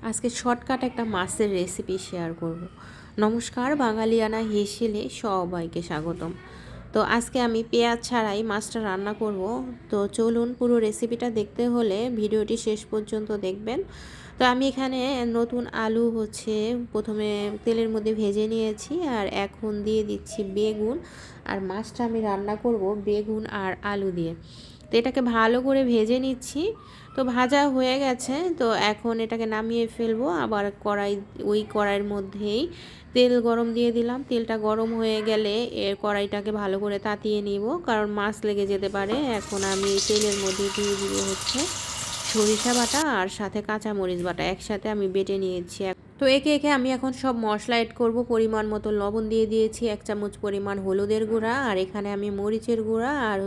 আজকে শর্টকাট একটা মাছের রেসিপি শেয়ার করব। নমস্কার, বাঙালিয়ানা হেসেলে সবাইকে স্বাগতম। তো আজকে আমি পেঁয়াজ ছাড়াই মাছটা রান্না করব। তো চলুন, পুরো রেসিপিটা দেখতে হলে ভিডিওটি শেষ পর্যন্ত দেখবেন। তো আমি এখানে নতুন আলু প্রথমে তেলের মধ্যে ভেজে নিয়েছি, আর এখন দিয়ে দিচ্ছি বেগুন। আর মাছটা আমি রান্না করব বেগুন আর আলু দিয়ে। তো এটাকে ভালো করে ভেজে নিচ্ছি। তো ভাজা হয়ে গেছে, তো এখন এটাকে নামিয়ে ফেলবো। আবার ওই কড়াইয়ের মধ্যেই তেল গরম দিয়ে দিলাম। তেলটা গরম হয়ে গেলে কড়াইটাকে ভালো করে তাতিয়ে নিব, কারণ মাছ লেগে যেতে পারে। এখন আমি তেলের মধ্যে দিয়ে দিব সরিষা বাটা আর সাথে কাঁচামরিচ বাটা একসাথে আমি বেটে নিয়েছি। তো একে একে আমি এখন সব মশলা এড করব। পরিমাণ মতো লবণ দিয়ে দিয়েছি, 1 চামচ পরিমাণ হলুদের গুঁড়া, আর এখানে আমি মরিচের গুঁড়া আর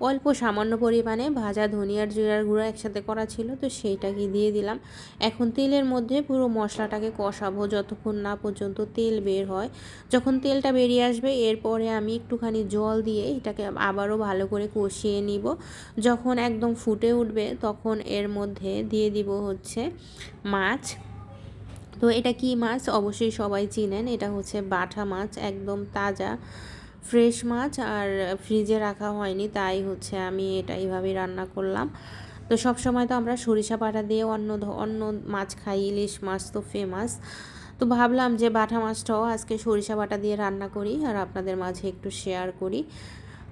অল্প সামান্য পরিমাণে ভাজা ধনিয়ার জিরার গুঁড়া একসাথে করা ছিল, তো সেইটাকে দিয়ে দিলাম। এখন তেলের মধ্যে পুরো মশলাটাকে কষাবো যতক্ষণ না পর্যন্ত তেল বের হয়। যখন তেলটা বেরিয়ে আসবে, এরপরে আমি একটুখানি জল দিয়ে এটাকে আবারও ভালো করে কষিয়ে নিব। যখন একদম ফুটে উঠবে, তখন এর মধ্যে দিয়ে দিব মাছ। তো এটা কি মাছ অবশ্যই সবাই চিনেন, এটা বাটা মাছ, একদম তাজা ফ্রেশ মাছ, আর ফ্রিজে রাখা হয়নি, তাই আমি এটা এইভাবেই রান্না করলাম। তো সব সময় তো আমরা সরিষা বাটা দিয়ে অন্য মাছ খাই, ইলিশ মাছ তো ফেমাস। তো ভাবলাম যে বাটা মাছটাও আজকে সরিষা বাটা দিয়ে রান্না করি আর আপনাদের মাঝে একটু শেয়ার করি।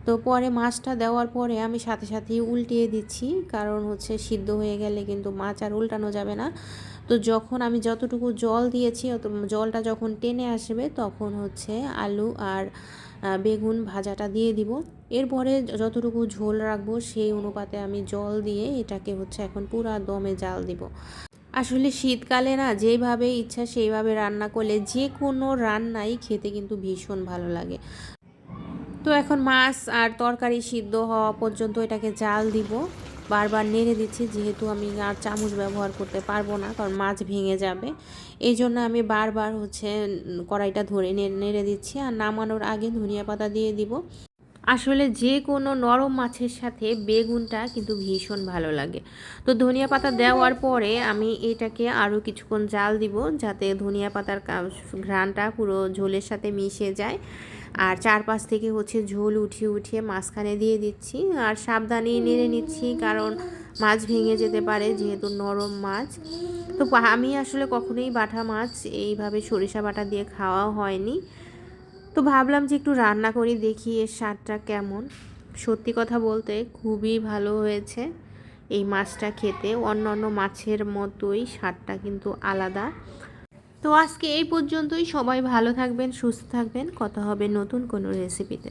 তো পরে মাছটা দেওয়ার পরে আমি সাথে সাথেই উল্টিয়ে দিচ্ছি, কারণ সিদ্ধ হয়ে গেলে কিন্তু মাছ আর উল্টানো যাবে না। তো যখন আমি যতটুকু জল দিয়েছি জলটা যখন টেনে আসবে, তখন আলু আর বেগুন ভাজাটা দিয়ে দিব। এরপরে যতটুকু ঝোল রাখবো সেই অনুপাতে আমি জল দিয়ে এটাকে এখন পুরা দমে জাল দিব। আসলে শীতকালে না, যেইভাবে ইচ্ছা সেইভাবে রান্না করলে যে কোনো রান্নাই খেতে কিন্তু ভীষণ ভালো লাগে। তো এখন মাছ আর তরকারি সিদ্ধ হওয়া পর্যন্ত এটাকে জাল দিব। বারবার নেড়ে দিচ্ছি, যেহেতু আমি আর চামচ ব্যবহার করতে পারবো না, কারণ মাছ ভেঙে যাবে। এই জন্য আমি বারবার কড়াইটা ধরে নেড়ে দিচ্ছি। আর নামানোর আগে ধনিয়া পাতা দিয়ে দিব। আসলে যে কোনো নরম মাছের সাথে বেগুনটা কিন্তু ভীষণ ভালো লাগে। তো ধনিয়া পাতা দেওয়ার পরে আমি এটাকে আরও কিছুক্ষণ জাল দিব, যাতে ধনিয়া পাতার ঘ্রাণটা পুরো ঝোলের সাথে মিশে যায়। আর চারপাশ থেকে ঝোল উঠিয়ে উঠিয়ে মাঝখানে দিয়ে দিচ্ছি, আর সাবধানেই নেড়ে নিচ্ছি, কারণ মাছ ভেঙে যেতে পারে যেহেতু নরম মাছ। তো আমি আসলে কখনোই বাটা মাছ এইভাবে সরিষা বাটা দিয়ে খাওয়া হয়নি। তো ভাবলাম যে একটু রান্না করি, দেখি এর স্বাদটা কেমন। সত্যি কথা বলতে খুবই ভালো হয়েছে এই মাছটা খেতে। অন্যান্য মাছের মতোই স্বাদটা কিন্তু আলাদা। তো আজকে এই পর্যন্তই। সবাই ভালো থাকবেন, সুস্থ থাকবেন। কথা হবে নতুন কোনো রেসিপিতে।